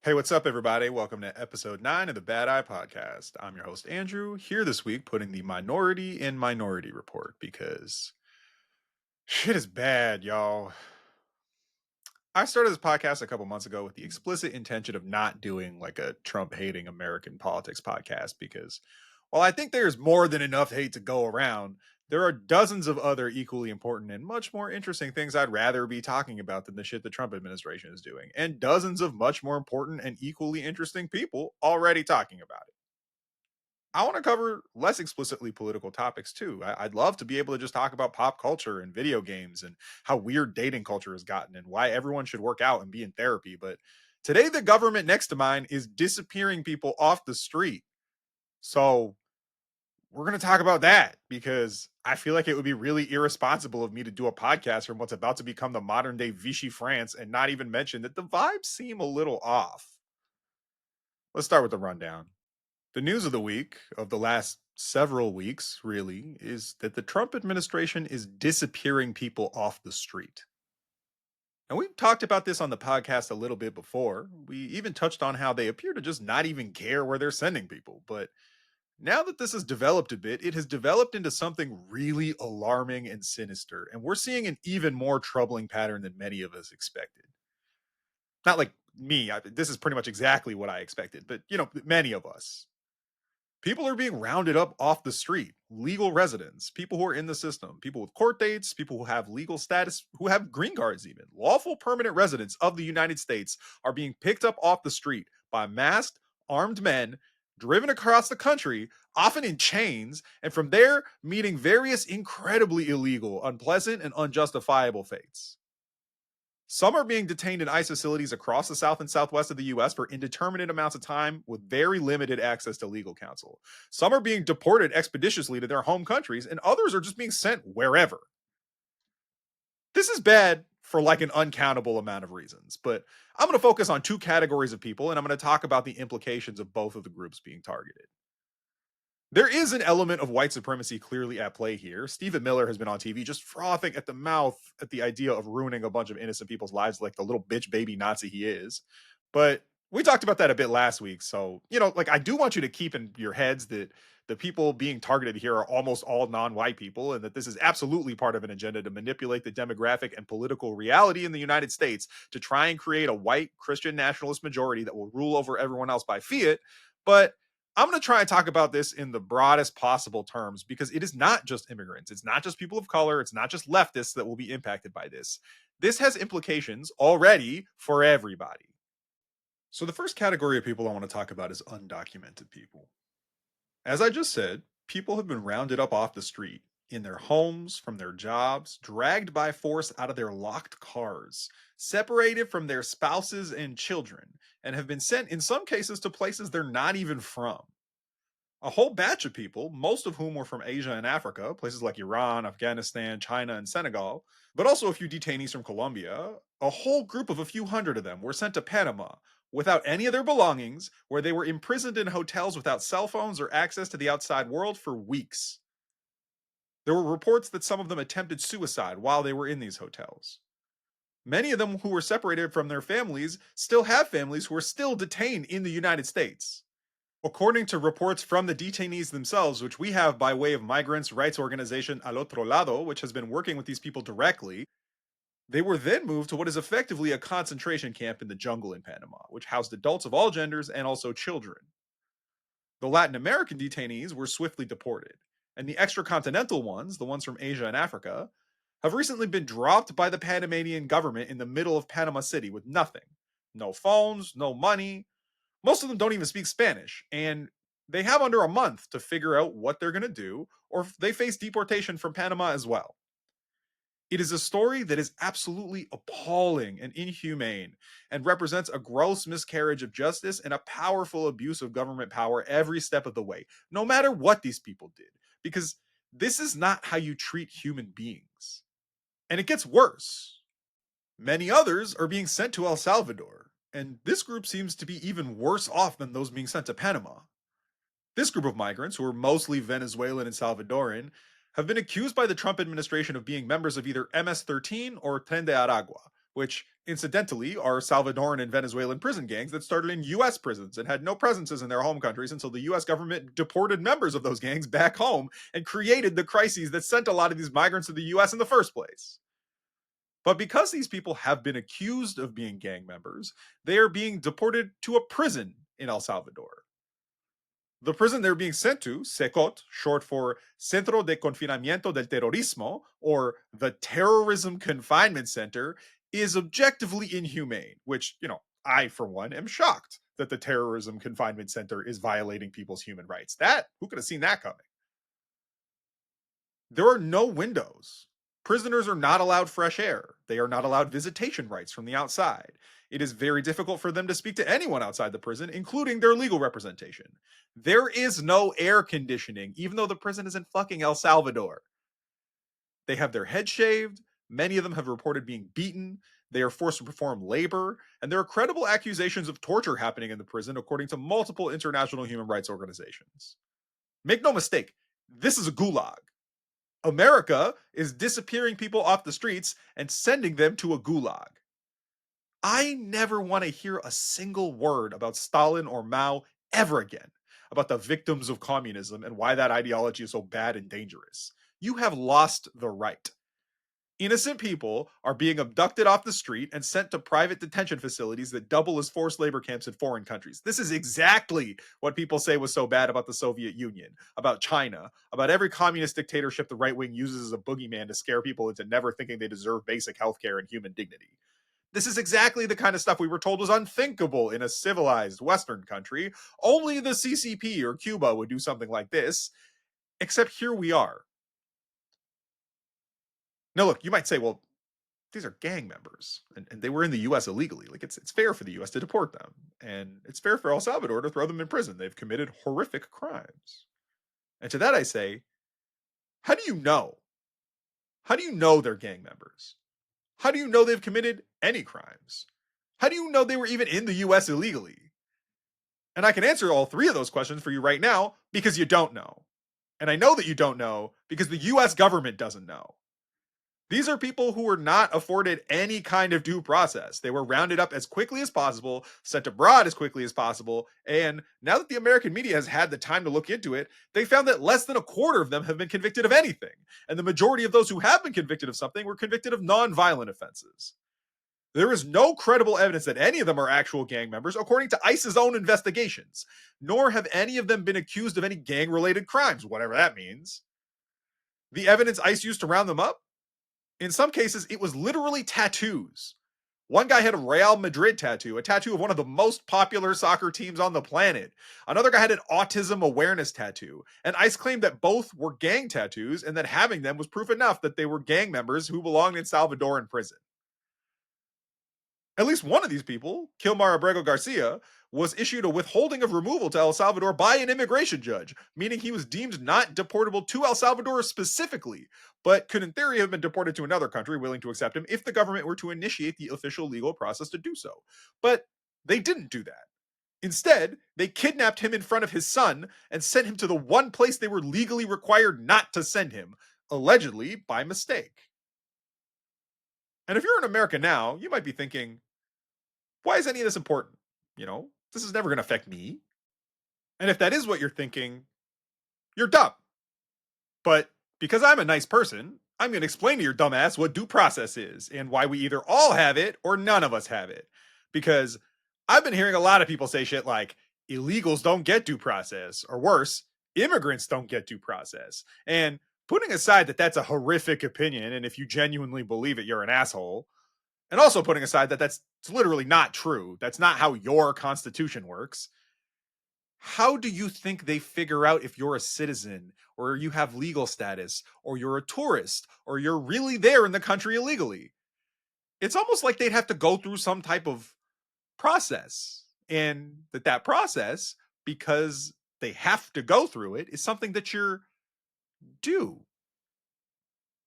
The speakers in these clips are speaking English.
Hey, what's up, everybody? Welcome to episode 9 of the Bad Eye Podcast. I'm your host, Andrew, here this week putting the minority in minority report because shit is bad, y'all. I started this podcast a couple months ago with the explicit intention of not doing like a Trump hating American politics podcast because while I think there's more than enough hate to go around, there are dozens of other equally important and much more interesting things I'd rather be talking about than the shit the Trump administration is doing, and dozens of much more important and equally interesting people already talking about it. I want to cover less explicitly political topics too. I'd love to be able to just talk about pop culture and video games and how weird dating culture has gotten and why everyone should work out and be in therapy. But today, the government next to mine is disappearing people off the street. So we're going to talk about that because I feel like it would be really irresponsible of me to do a podcast from what's about to become the modern day Vichy France and not even mention that the vibes seem a little off. Let's start with the rundown. The news of the week, of the last several weeks, really, is that the Trump administration is disappearing people off the street. And we've talked about this on the podcast a little bit before. We even touched on how they appear to just not even care where they're sending people. But now that this has developed a bit, it has developed into something really alarming and sinister. And we're seeing an even more troubling pattern than many of us expected. Not like me, this is pretty much exactly what I expected, but many of us. People are being rounded up off the street. Legal residents, people who are in the system, people with court dates, people who have legal status, who have green cards, even lawful permanent residents of the United States are being picked up off the street by masked, armed men, driven across the country, often in chains, and from there meeting various incredibly illegal, unpleasant, and unjustifiable fates. Some are being detained in ICE facilities across the south and southwest of the US for indeterminate amounts of time with very limited access to legal counsel. Some are being deported expeditiously to their home countries, and others are just being sent wherever. This is bad for like an uncountable amount of reasons, but I'm going to focus on two categories of people, and I'm going to talk about the implications of both of the groups being targeted. There is an element of white supremacy clearly at play here. Stephen Miller has been on TV just frothing at the mouth at the idea of ruining a bunch of innocent people's lives like the little bitch baby Nazi he is. But we talked about that a bit last week. So, like I do want you to keep in your heads that the people being targeted here are almost all non-white people and that this is absolutely part of an agenda to manipulate the demographic and political reality in the United States to try and create a white Christian nationalist majority that will rule over everyone else by fiat. But I'm going to try and talk about this in the broadest possible terms because it is not just immigrants. It's not just people of color. It's not just leftists that will be impacted by this. This has implications already for everybody. So, the first category of people I want to talk about is undocumented people. As I just said, people have been rounded up off the street, in their homes, from their jobs, dragged by force out of their locked cars, separated from their spouses and children, and have been sent in some cases to places they're not even from. A whole batch of people, most of whom were from Asia and Africa, places like Iran, Afghanistan, China, and Senegal, but also a few detainees from Colombia. A whole group of a few hundred of them were sent to Panama without any of their belongings, where they were imprisoned in hotels without cell phones or access to the outside world for weeks. There were reports that some of them attempted suicide while they were in these hotels. Many of them who were separated from their families still have families who are still detained in the United States. According to reports from the detainees themselves, which we have by way of migrants' rights organization Al Otro Lado, which has been working with these people directly, they were then moved to what is effectively a concentration camp in the jungle in Panama, which housed adults of all genders and also children. The Latin American detainees were swiftly deported, and the extracontinental ones, the ones from Asia and Africa, have recently been dropped by the Panamanian government in the middle of Panama City with nothing. No phones, no money, most of them don't even speak Spanish, and they have under a month to figure out what they're going to do, or if they face deportation from Panama as well. It is a story that is absolutely appalling and inhumane and represents a gross miscarriage of justice and a powerful abuse of government power every step of the way, no matter what these people did, because this is not how you treat human beings. And it gets worse. Many others are being sent to El Salvador, and this group seems to be even worse off than those being sent to Panama. This group of migrants, who are mostly Venezuelan and Salvadoran, have been accused by the Trump administration of being members of either MS 13 or Tren de Aragua, which incidentally are Salvadoran and Venezuelan prison gangs that started in US prisons and had no presences in their home countries until the US government deported members of those gangs back home and created the crises that sent a lot of these migrants to the US in the first place. But because these people have been accused of being gang members, they are being deported to a prison in El Salvador. The prison they're being sent to, SECOT, short for Centro de Confinamiento del Terrorismo, or the Terrorism Confinement Center, is objectively inhumane, which, I, for one, am shocked that the Terrorism Confinement Center is violating people's human rights. Who could have seen that coming? There are no windows. Prisoners are not allowed fresh air. They are not allowed visitation rights from the outside. It is very difficult for them to speak to anyone outside the prison, including their legal representation. There is no air conditioning, even though the prison is in fucking El Salvador. They have their heads shaved. Many of them have reported being beaten. They are forced to perform labor. And there are credible accusations of torture happening in the prison, according to multiple international human rights organizations. Make no mistake, this is a gulag. America is disappearing people off the streets and sending them to a gulag. I never want to hear a single word about Stalin or Mao ever again, about the victims of communism and why that ideology is so bad and dangerous. You have lost the right. Innocent people are being abducted off the street and sent to private detention facilities that double as forced labor camps in foreign countries. This is exactly what people say was so bad about the Soviet Union, about China, about every communist dictatorship the right wing uses as a boogeyman to scare people into never thinking they deserve basic healthcare and human dignity. This is exactly the kind of stuff we were told was unthinkable in a civilized Western country. Only the CCP or Cuba would do something like this, except here we are. Now, look, you might say, well, these are gang members and they were in the US illegally. Like it's fair for the US to deport them. And it's fair for El Salvador to throw them in prison. They've committed horrific crimes. And to that I say, how do you know? How do you know they're gang members? How do you know they've committed any crimes? How do you know they were even in the US illegally? And I can answer all three of those questions for you right now because you don't know. And I know that you don't know because the US government doesn't know. These are people who were not afforded any kind of due process. They were rounded up as quickly as possible, sent abroad as quickly as possible, and now that the American media has had the time to look into it, they found that less than a quarter of them have been convicted of anything. And the majority of those who have been convicted of something were convicted of non-violent offenses. There is no credible evidence that any of them are actual gang members, according to ICE's own investigations, nor have any of them been accused of any gang-related crimes, whatever that means. The evidence ICE used to round them up? In some cases, it was literally tattoos. One guy had a Real Madrid tattoo, a tattoo of one of the most popular soccer teams on the planet. Another guy had an autism awareness tattoo. And ICE claimed that both were gang tattoos and that having them was proof enough that they were gang members who belonged in Salvadoran prison. At least one of these people, Kilmar Abrego Garcia, was issued a withholding of removal to El Salvador by an immigration judge, meaning he was deemed not deportable to El Salvador specifically, but could in theory have been deported to another country willing to accept him if the government were to initiate the official legal process to do so. But they didn't do that. Instead, they kidnapped him in front of his son and sent him to the one place they were legally required not to send him, allegedly by mistake. And if you're in America now, you might be thinking, why is any of this important? This is never going to affect me. And if that is what you're thinking, you're dumb. But because I'm a nice person, I'm going to explain to your dumbass what due process is and why we either all have it or none of us have it. Because I've been hearing a lot of people say shit like illegals don't get due process, or worse, immigrants don't get due process. And putting aside that that's a horrific opinion, and if you genuinely believe it, you're an asshole. And also putting aside that that's literally not true. That's not how your constitution works. How do you think they figure out if you're a citizen or you have legal status or you're a tourist or you're really there in the country illegally? It's almost like they'd have to go through some type of process. And that process, because they have to go through it, is something that you're due.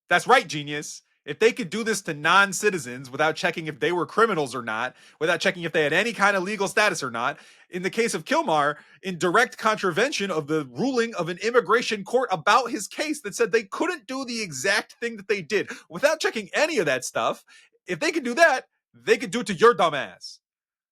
That's right, genius. If they could do this to non-citizens without checking if they were criminals or not, without checking if they had any kind of legal status or not, in the case of Kilmar, in direct contravention of the ruling of an immigration court about his case that said they couldn't do the exact thing that they did, without checking any of that stuff, if they could do that, they could do it to your dumb ass.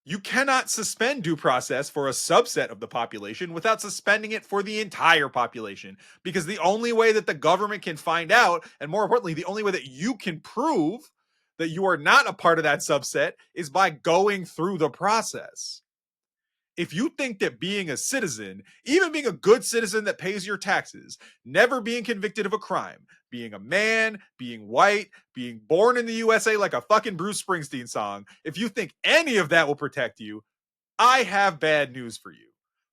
You cannot suspend due process for a subset of the population without suspending it for the entire population. Because the only way that the government can find out, and more importantly, the only way that you can prove that you are not a part of that subset, is by going through the process. If you think that being a citizen, even being a good citizen that pays your taxes, never being convicted of a crime, being a man, being white, being born in the USA like a fucking Bruce Springsteen song, if you think any of that will protect you, I have bad news for you.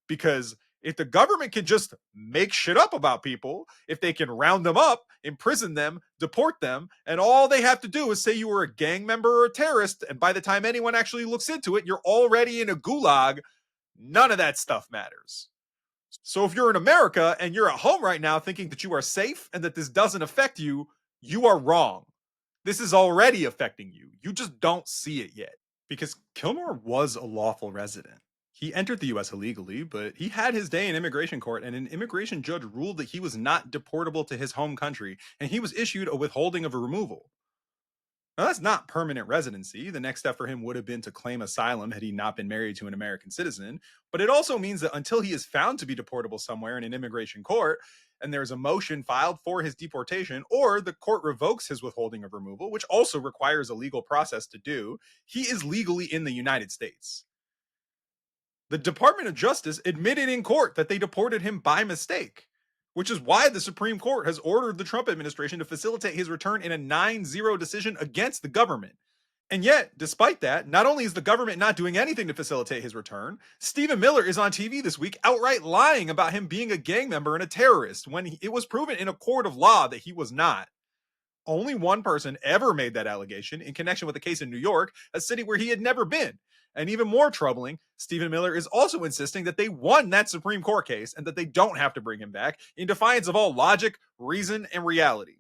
Because if the government can just make shit up about people, if they can round them up, imprison them, deport them, and all they have to do is say you were a gang member or a terrorist, and by the time anyone actually looks into it, you're already in a gulag, none of that stuff matters. So if you're in America and you're at home right now thinking that you are safe and that this doesn't affect you, you are wrong. This is already affecting you. You just don't see it yet. Because Kilmore was a lawful resident. He entered the US illegally, but he had his day in immigration court, and an immigration judge ruled that he was not deportable to his home country, and he was issued a withholding of a removal. Now, that's not permanent residency. The next step for him would have been to claim asylum had he not been married to an American citizen. But it also means that until he is found to be deportable somewhere in an immigration court, and there's a motion filed for his deportation, or the court revokes his withholding of removal, which also requires a legal process to do, he is legally in the United States. The Department of Justice admitted in court that they deported him by mistake, which is why the Supreme Court has ordered the Trump administration to facilitate his return in a 9-0 decision against the government. And yet, despite that, not only is the government not doing anything to facilitate his return, Stephen Miller is on TV this week outright lying about him being a gang member and a terrorist when it was proven in a court of law that he was not. Only one person ever made that allegation in connection with a case in New York, a city where he had never been. And even more troubling, Stephen Miller is also insisting that they won that Supreme Court case and that they don't have to bring him back, in defiance of all logic, reason, and reality.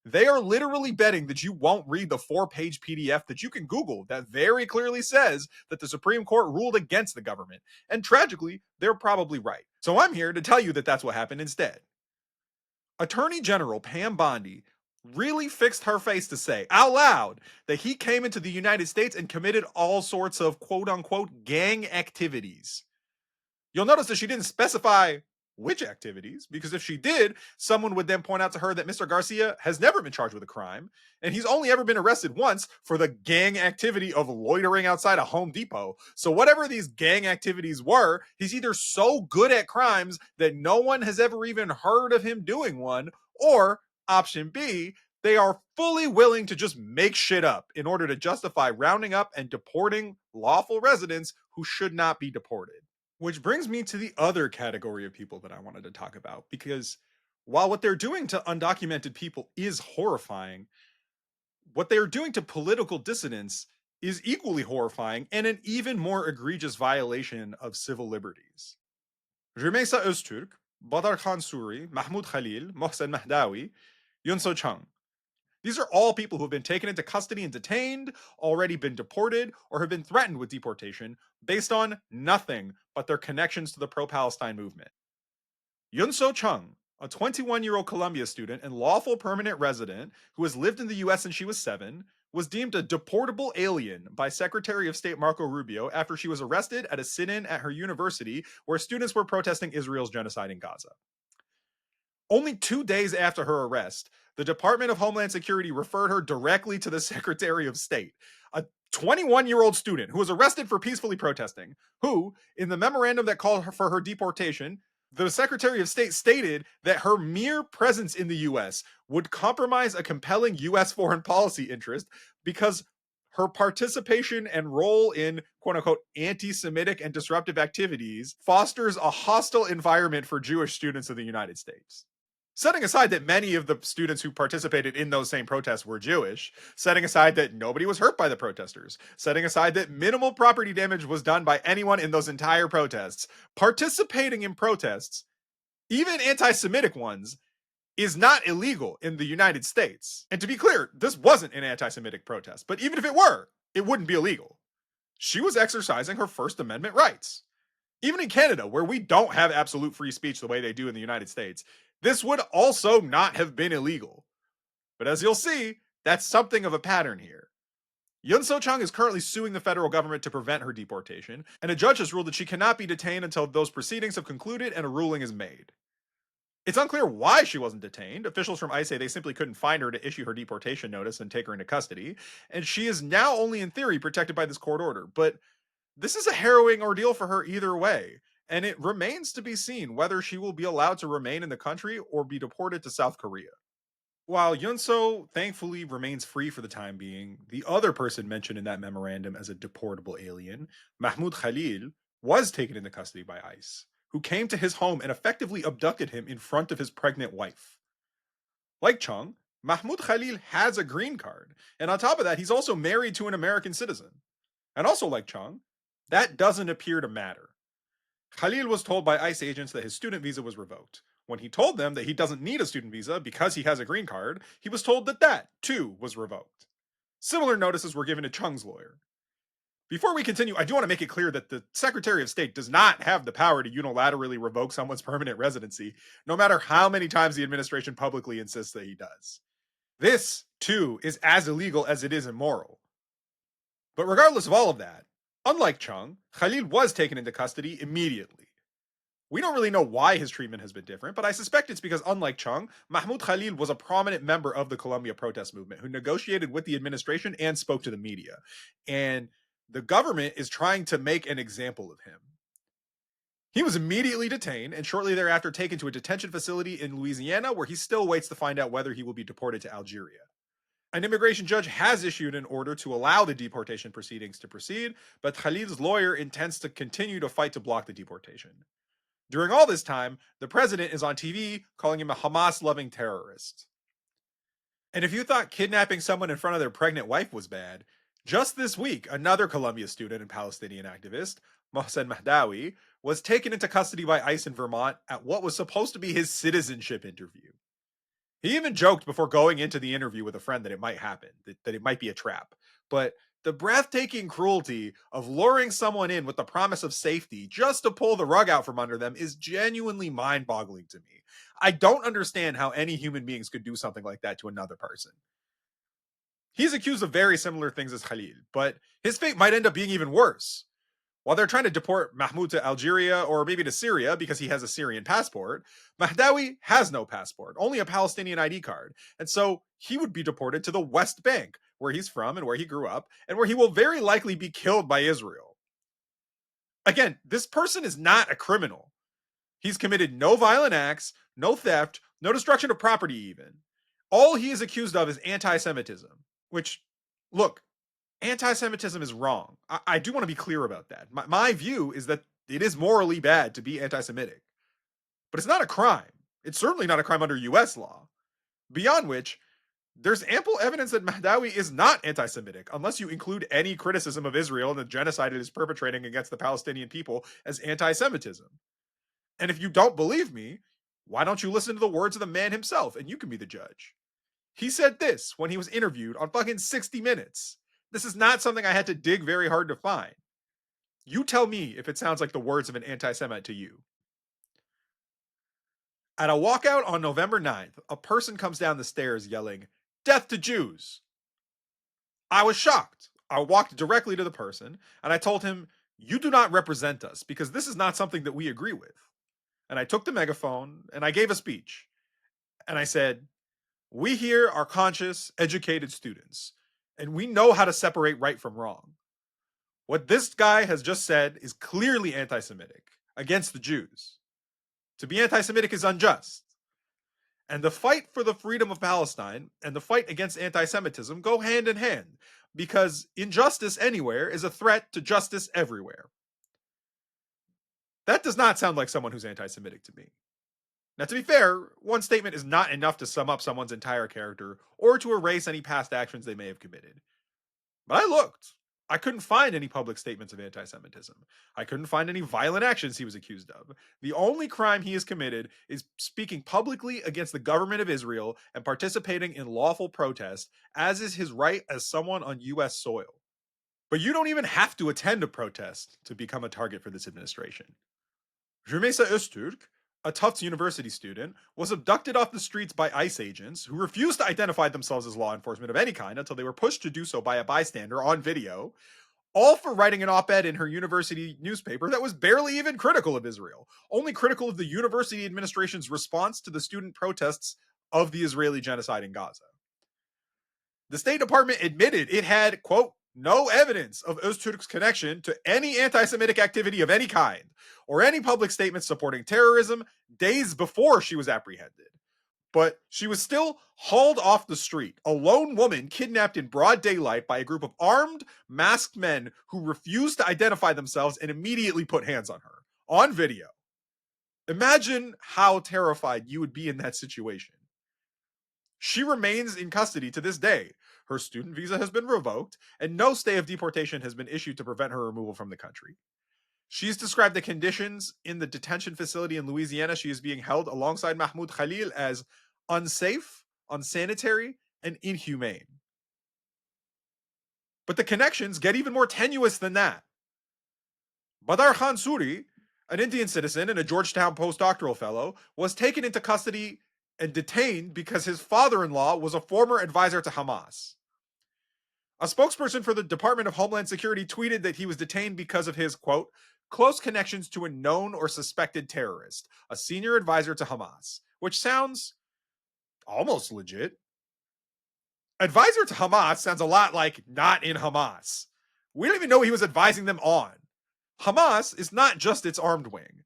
They are literally betting that you won't read the 4-page PDF that you can Google that very clearly says that the Supreme Court ruled against the government. And tragically, they're probably right. So I'm here to tell you that that's what happened instead. Attorney General Pam Bondi really fixed her face to say out loud that he came into the United States and committed all sorts of quote unquote gang activities. You'll notice that she didn't specify which activities, because if she did, someone would then point out to her that Mr. Garcia has never been charged with a crime, and he's only ever been arrested once for the gang activity of loitering outside a Home Depot. So whatever these gang activities were, he's either so good at crimes that no one has ever even heard of him doing one, or option B, they are fully willing to just make shit up in order to justify rounding up and deporting lawful residents who should not be deported. Which brings me to the other category of people that I wanted to talk about, because while what they're doing to undocumented people is horrifying, what they're doing to political dissidents is equally horrifying and an even more egregious violation of civil liberties. Rumeysa Öztürk, Badar Khan Suri, Mahmoud Khalil, Mohsen Mahdawi, Yunso Chung. These are all people who have been taken into custody and detained, already been deported, or have been threatened with deportation based on nothing but their connections to the pro-Palestine movement. Yunso Chung, a 21-year-old Columbia student and lawful permanent resident who has lived in the US since she was 7, was deemed a deportable alien by Secretary of State Marco Rubio after she was arrested at a sit-in at her university where students were protesting Israel's genocide in Gaza. Only 2 days after her arrest, the Department of Homeland Security referred her directly to the Secretary of State, a 21-year-old student who was arrested for peacefully protesting, who, in the memorandum that called for her deportation, the Secretary of State stated that her mere presence in the US would compromise a compelling US foreign policy interest because her participation and role in quote-unquote anti-Semitic and disruptive activities fosters a hostile environment for Jewish students in the United States. Setting aside that many of the students who participated in those same protests were Jewish, setting aside that nobody was hurt by the protesters, setting aside that minimal property damage was done by anyone in those entire protests, participating in protests, even anti-Semitic ones, is not illegal in the United States. And to be clear, this wasn't an anti-Semitic protest, but even if it were, it wouldn't be illegal. She was exercising her First Amendment rights. Even in Canada, where we don't have absolute free speech the way they do in the United States, this would also not have been illegal. But as you'll see, that's something of a pattern here. Yun So Chung is currently suing the federal government to prevent her deportation, and a judge has ruled that she cannot be detained until those proceedings have concluded and a ruling is made. It's unclear why she wasn't detained. Officials from ICE say they simply couldn't find her to issue her deportation notice and take her into custody, and she is now only in theory protected by this court order. But this is a harrowing ordeal for her either way, and it remains to be seen whether she will be allowed to remain in the country or be deported to South Korea. While Yunso thankfully remains free for the time being, the other person mentioned in that memorandum as a deportable alien, Mahmoud Khalil, was taken into custody by ICE, who came to his home and effectively abducted him in front of his pregnant wife. Like Chung, Mahmoud Khalil has a green card, and on top of that, he's also married to an American citizen. And also, like Chung, that doesn't appear to matter. Khalil was told by ICE agents that his student visa was revoked. When he told them that he doesn't need a student visa because he has a green card, he was told that that, too, was revoked. Similar notices were given to Chung's lawyer. Before we continue, I do want to make it clear that the Secretary of State does not have the power to unilaterally revoke someone's permanent residency, no matter how many times the administration publicly insists that he does. This, too, is as illegal as it is immoral. But regardless of all of that, unlike Chung, Khalil was taken into custody immediately. We don't really know why his treatment has been different, but I suspect it's because, unlike Chung, Mahmoud Khalil was a prominent member of the Colombia protest movement who negotiated with the administration and spoke to the media. And the government is trying to make an example of him. He was immediately detained and shortly thereafter taken to a detention facility in Louisiana where he still waits to find out whether he will be deported to Algeria. An immigration judge has issued an order to allow the deportation proceedings to proceed, but Khalil's lawyer intends to continue to fight to block the deportation. During all this time, the president is on TV calling him a Hamas loving terrorist. And if you thought kidnapping someone in front of their pregnant wife was bad, just this week, another Columbia student and Palestinian activist, Mohsen Mahdawi, was taken into custody by ICE in Vermont at what was supposed to be his citizenship interview. He even joked before going into the interview with a friend that it might happen, that it might be a trap. But the breathtaking cruelty of luring someone in with the promise of safety just to pull the rug out from under them is genuinely mind boggling to me. I don't understand how any human beings could do something like that to another person. He's accused of very similar things as Khalil, but his fate might end up being even worse. While they're trying to deport Mahmoud to Algeria or maybe to Syria because he has a Syrian passport, Mahdawi has no passport, only a Palestinian ID card. And so he would be deported to the West Bank, where he's from and where he grew up, and where he will very likely be killed by Israel. Again, this person is not a criminal. He's committed no violent acts, no theft, no destruction of property, even. All he is accused of is anti Semitism, which, look, anti-Semitism is wrong. I do want to be clear about that. My view is that it is morally bad to be anti-Semitic, but it's not a crime. It's certainly not a crime under U.S. law. Beyond which, there's ample evidence that Mahdawi is not anti-Semitic, unless you include any criticism of Israel and the genocide it is perpetrating against the Palestinian people as anti-Semitism. And if you don't believe me, why don't you listen to the words of the man himself and you can be the judge? He said this when he was interviewed on fucking 60 Minutes. This is not something I had to dig very hard to find. You tell me if it sounds like the words of an anti Semite to you. At a walkout on November 9th, a person comes down the stairs yelling, "Death to Jews!" I was shocked. I walked directly to the person and I told him, "You do not represent us because this is not something that we agree with." And I took the megaphone and I gave a speech. And I said, "We here are conscious, educated students, and we know how to separate right from wrong. What this guy has just said is clearly anti Semitic against the Jews. To be anti Semitic is unjust. And the fight for the freedom of Palestine and the fight against anti Semitism go hand in hand because injustice anywhere is a threat to justice everywhere." That does not sound like someone who's anti Semitic to me. Now, to be fair, one statement is not enough to sum up someone's entire character or to erase any past actions they may have committed. But I looked. I couldn't find any public statements of anti Semitism. I couldn't find any violent actions he was accused of. The only crime he has committed is speaking publicly against the government of Israel and participating in lawful protest, as is his right as someone on U.S. soil. But you don't even have to attend a protest to become a target for this administration. Rümeysa Öztürk, a Tufts University student, was abducted off the streets by ICE agents who refused to identify themselves as law enforcement of any kind until they were pushed to do so by a bystander on video, all for writing an op-ed in her university newspaper that was barely even critical of Israel, only critical of the university administration's response to the student protests of the Israeli genocide in Gaza. The State Department admitted it had, quote, no evidence of Öztürk's connection to any anti-Semitic activity of any kind or any public statements supporting terrorism days before she was apprehended. But she was still hauled off the street, a lone woman kidnapped in broad daylight by a group of armed, masked men who refused to identify themselves and immediately put hands on her on video. Imagine how terrified you would be in that situation. She remains in custody to this day. Her student visa has been revoked, and no stay of deportation has been issued to prevent her removal from the country. She's described the conditions in the detention facility in Louisiana she is being held alongside Mahmoud Khalil as unsafe, unsanitary, and inhumane. But the connections get even more tenuous than that. Badar Khan Suri, an Indian citizen and a Georgetown postdoctoral fellow, was taken into custody and detained because his father-in-law was a former advisor to Hamas. A spokesperson for the Department of Homeland Security tweeted that he was detained because of his, quote, close connections to a known or suspected terrorist, a senior advisor to Hamas, which sounds almost legit. Advisor to Hamas sounds a lot like not in Hamas. We don't even know what he was advising them on. Hamas is not just its armed wing.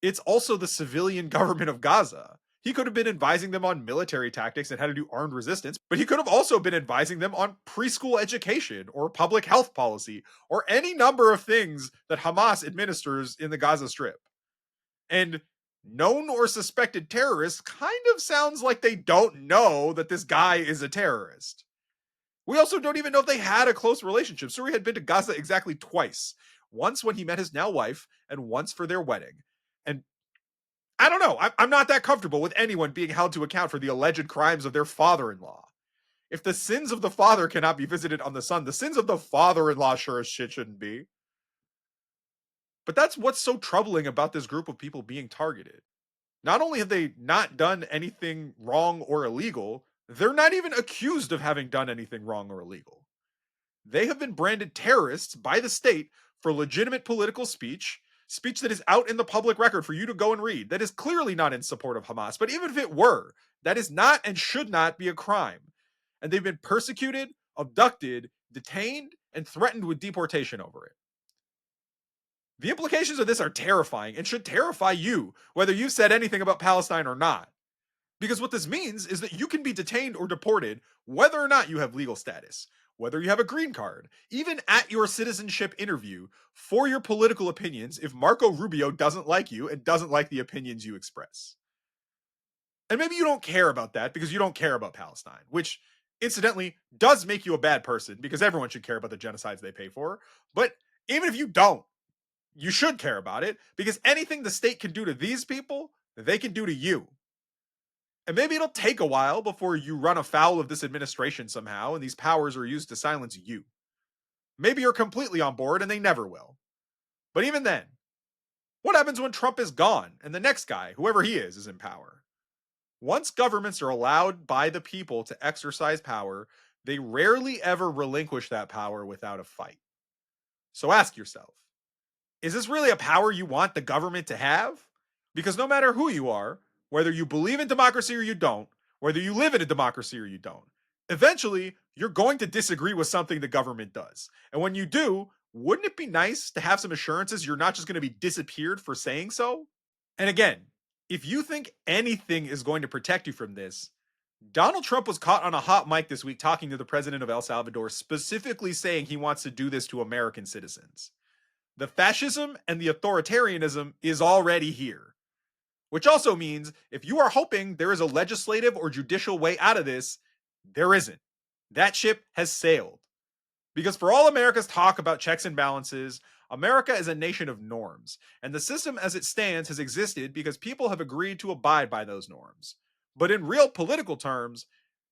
It's also the civilian government of Gaza. He could have been advising them on military tactics and how to do armed resistance, but he could have also been advising them on preschool education or public health policy or any number of things that Hamas administers in the Gaza Strip. And known or suspected terrorists kind of sounds like they don't know that this guy is a terrorist. We also don't even know if they had a close relationship. Suri had been to Gaza exactly twice. Once when he met his now wife, and once for their wedding. And I don't know. I'm not that comfortable with anyone being held to account for the alleged crimes of their father-in-law. If the sins of the father cannot be visited on the son, the sins of the father-in-law sure as shit shouldn't be. But that's what's so troubling about this group of people being targeted. Not only have they not done anything wrong or illegal, they're not even accused of having done anything wrong or illegal. They have been branded terrorists by the state for legitimate political speech that is out in the public record for you to go and read, that is clearly not in support of Hamas. But even if it were, that is not and should not be a crime. And they've been persecuted, abducted, detained, and threatened with deportation over it. The implications of this are terrifying and should terrify you, whether you've said anything about Palestine or not. Because what this means is that you can be detained or deported whether or not you have legal status, whether you have a green card, even at your citizenship interview for your political opinions if Marco Rubio doesn't like you and doesn't like the opinions you express. And maybe you don't care about that because you don't care about Palestine, which incidentally does make you a bad person because everyone should care about the genocides they pay for. But even if you don't, you should care about it because anything the state can do to these people, they can do to you. And maybe it'll take a while before you run afoul of this administration somehow and these powers are used to silence you. Maybe you're completely on board and they never will. But even then, what happens when Trump is gone and the next guy, whoever he is in power? Once governments are allowed by the people to exercise power, they rarely ever relinquish that power without a fight. So ask yourself, is this really a power you want the government to have? Because no matter who you are, whether you believe in democracy or you don't, whether you live in a democracy or you don't, eventually you're going to disagree with something the government does. And when you do, wouldn't it be nice to have some assurances you're not just going to be disappeared for saying so? And again, if you think anything is going to protect you from this, Donald Trump was caught on a hot mic this week talking to the president of El Salvador, specifically saying he wants to do this to American citizens. The fascism and the authoritarianism is already here. Which also means if you are hoping there is a legislative or judicial way out of this, there isn't. That ship has sailed. Because for all America's talk about checks and balances, America is a nation of norms, and the system as it stands has existed because people have agreed to abide by those norms. But in real political terms,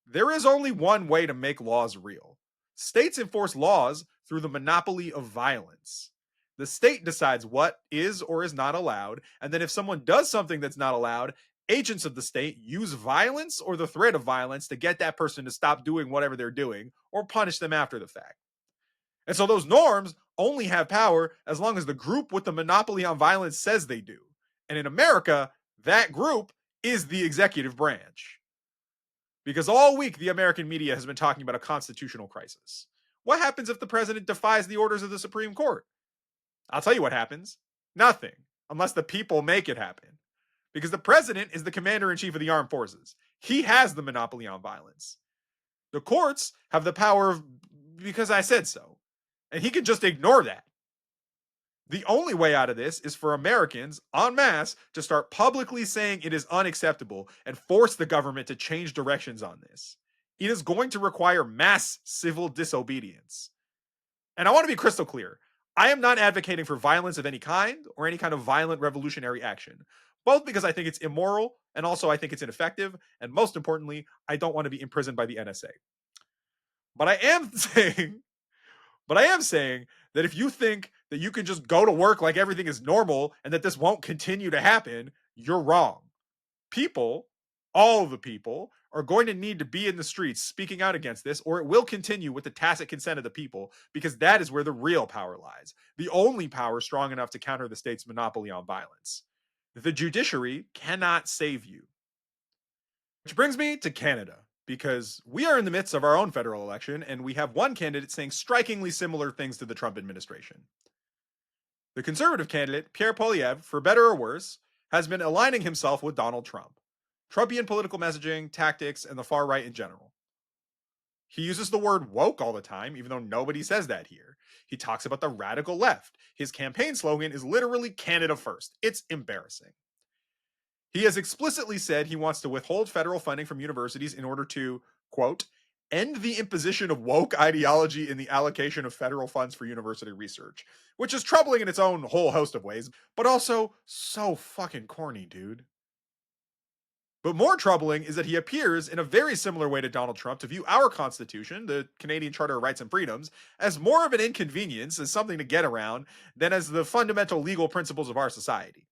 there is only one way to make laws real. States enforce laws through the monopoly of violence. The state decides what is or is not allowed, and then if someone does something that's not allowed, agents of the state use violence or the threat of violence to get that person to stop doing whatever they're doing or punish them after the fact. And so those norms only have power as long as the group with the monopoly on violence says they do. And in America, that group is the executive branch. Because all week the American media has been talking about a constitutional crisis. What happens if the president defies the orders of the Supreme Court? I'll tell you what happens. Nothing, unless the people make it happen. Because the president is the commander in chief of the armed forces. He has the monopoly on violence. The courts have the power of because I said so. And he can just ignore that. The only way out of this is for Americans en masse to start publicly saying it is unacceptable and force the government to change directions on this. It is going to require mass civil disobedience. And I want to be crystal clear. I am not advocating for violence of any kind or any kind of violent revolutionary action, both because I think it's immoral and also I think it's ineffective. And most importantly, I don't want to be imprisoned by the NSA. But I am saying But I am saying that if you think that you can just go to work like everything is normal and that this won't continue to happen, you're wrong. People, all of the people, are going to need to be in the streets speaking out against this, or it will continue with the tacit consent of the people, because that is where the real power lies. The only power strong enough to counter the state's monopoly on violence. The judiciary cannot save you. Which brings me to Canada, because we are in the midst of our own federal election, and we have one candidate saying strikingly similar things to the Trump administration. The conservative candidate, Pierre Poilievre, for better or worse, has been aligning himself with Donald Trump. Trumpian political messaging, tactics, and the far right in general. He uses the word woke all the time, even though nobody says that here. He talks about the radical left. His campaign slogan is literally Canada First. It's embarrassing. He has explicitly said he wants to withhold federal funding from universities in order to, quote, end the imposition of woke ideology in the allocation of federal funds for university research, which is troubling in its own whole host of ways, but also so fucking corny, dude. But more troubling is that he appears in a very similar way to Donald Trump to view our Constitution, the Canadian Charter of Rights and Freedoms, as more of an inconvenience, as something to get around, than as the fundamental legal principles of our society.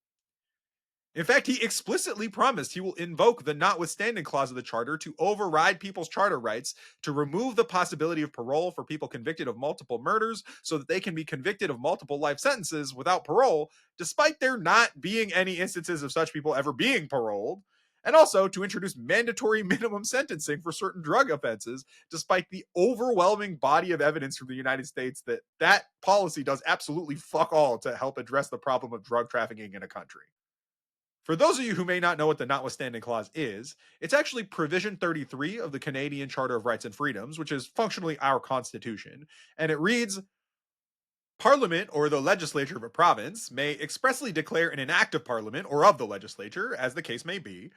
In fact, he explicitly promised he will invoke the notwithstanding clause of the charter to override people's charter rights, to remove the possibility of parole for people convicted of multiple murders so that they can be convicted of multiple life sentences without parole, despite there not being any instances of such people ever being paroled, and also to introduce mandatory minimum sentencing for certain drug offenses, despite the overwhelming body of evidence from the United States that that policy does absolutely fuck all to help address the problem of drug trafficking in a country. For those of you who may not know what the notwithstanding clause is, it's actually provision 33 of the Canadian Charter of Rights and Freedoms, which is functionally our constitution, and it reads, Parliament or the legislature of a province may expressly declare in an act of Parliament or of the legislature, as the case may be,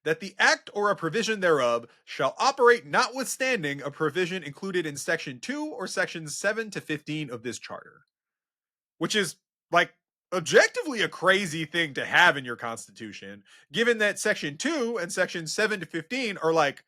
that the act or a provision thereof shall operate notwithstanding a provision included in section 2 or sections 7 to 15 of this charter. Which is like objectively a crazy thing to have in your constitution, given that section 2 and section 7 to 15 are like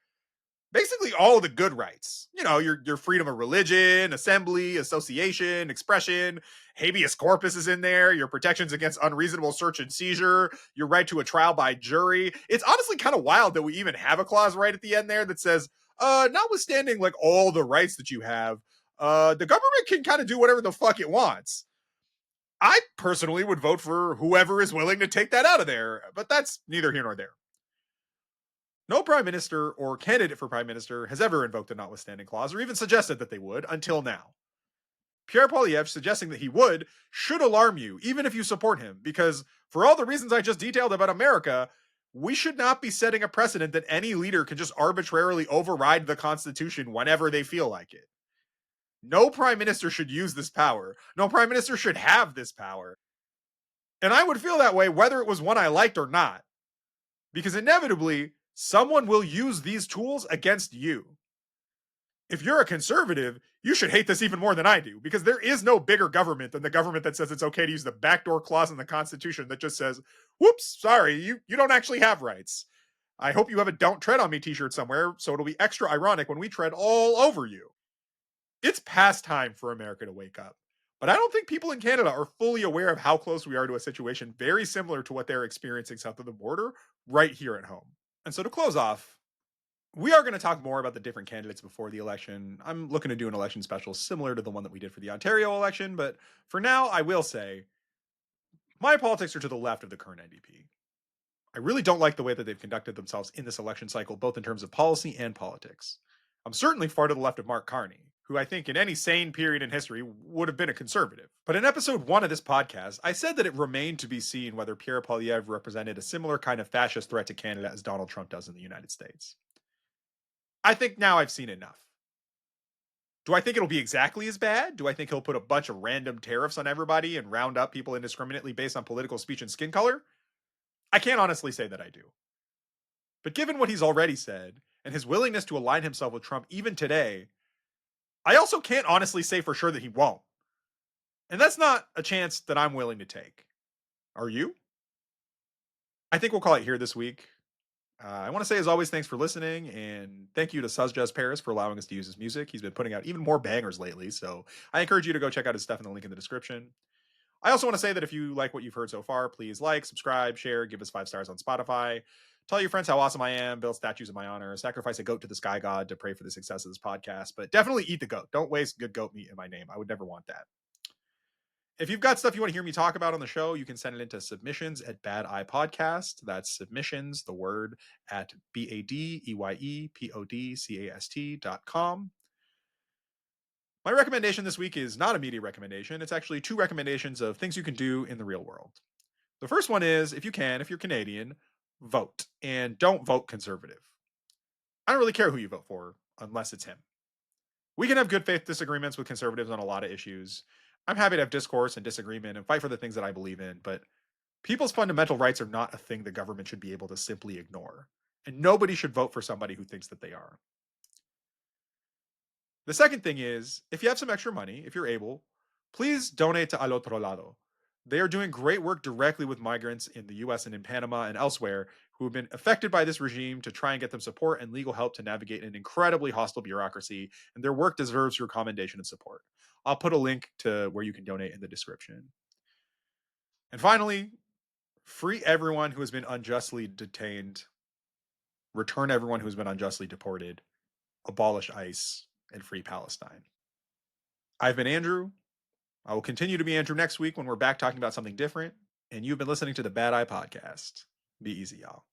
basically all the good rights. You know, your freedom of religion, assembly, association, expression, habeas corpus is in there, your protections against unreasonable search and seizure, your right to a trial by jury. It's honestly kind of wild that we even have a clause right at the end there that says, notwithstanding like all the rights that you have, the government can kind of do whatever the fuck it wants. I personally would vote for whoever is willing to take that out of there, but that's neither here nor there. No prime minister or candidate for prime minister has ever invoked the notwithstanding clause or even suggested that they would until now. Pierre Poilievre suggesting that he would should alarm you, even if you support him, because for all the reasons I just detailed about America, we should not be setting a precedent that any leader can just arbitrarily override the Constitution whenever they feel like it. No prime minister should use this power. No prime minister should have this power. And I would feel that way whether it was one I liked or not. Because inevitably, someone will use these tools against you. If you're a conservative, you should hate this even more than I do, because there is no bigger government than the government that says it's okay to use the backdoor clause in the Constitution that just says, whoops, sorry, you don't actually have rights. I hope you have a Don't Tread on Me t-shirt somewhere, so it'll be extra ironic when we tread all over you. It's past time for America to wake up. But I don't think people in Canada are fully aware of how close we are to a situation very similar to what they're experiencing south of the border right here at home. And so to close off, we are going to talk more about the different candidates before the election. I'm looking to do an election special similar to the one that we did for the Ontario election, but for now, I will say my politics are to the left of the current NDP. I really don't like the way that they've conducted themselves in this election cycle, both in terms of policy and politics. I'm certainly far to the left of Mark Carney, who I think in any sane period in history would have been a conservative. But in episode 1 of this podcast, I said that it remained to be seen whether Pierre Poilievre represented a similar kind of fascist threat to Canada as Donald Trump does in the United States. I think now I've seen enough. Do I think it'll be exactly as bad? Do I think he'll put a bunch of random tariffs on everybody and round up people indiscriminately based on political speech and skin color? I can't honestly say that I do. But given what he's already said, and his willingness to align himself with Trump even today, I also can't honestly say for sure that he won't. And that's not a chance that I'm willing to take. Are you? I think we'll call it here this week. I want to say, as always, thanks for listening, and thank you to Suzjaz Paris for allowing us to use his music. He's been putting out even more bangers lately, so I encourage you to go check out his stuff in the link in the description. I also want to say that if you like what you've heard so far, please like, subscribe, share, give us 5 stars on Spotify. Tell your friends how awesome I am, build statues in my honor, sacrifice a goat to the sky god to pray for the success of this podcast, but definitely eat the goat. Don't waste good goat meat in my name. I would never want that. If you've got stuff you want to hear me talk about on the show, you can send it into submissions at Bad Eye Podcast. That's submissions, the word, at BADEYEPODCAST.com. My recommendation this week is not a media recommendation. It's actually 2 recommendations of things you can do in the real world. The first one is, if you can, if you're Canadian, vote. And don't vote conservative. I don't really care who you vote for, unless it's him. We can have good faith disagreements with conservatives on a lot of issues. I'm happy to have discourse and disagreement and fight for the things that I believe in, but people's fundamental rights are not a thing the government should be able to simply ignore. And nobody should vote for somebody who thinks that they are. The second thing is, if you have some extra money, if you're able, please donate to Al Otro Lado. They are doing great work directly with migrants in the US and in Panama and elsewhere who have been affected by this regime to try and get them support and legal help to navigate an incredibly hostile bureaucracy, and their work deserves your commendation and support. I'll put a link to where you can donate in the description. And finally, free everyone who has been unjustly detained, return everyone who has been unjustly deported, abolish ICE, and free Palestine. I've been Andrew. I will continue to be Andrew next week when we're back talking about something different. And you've been listening to the Bad Eye Podcast. Be easy, y'all.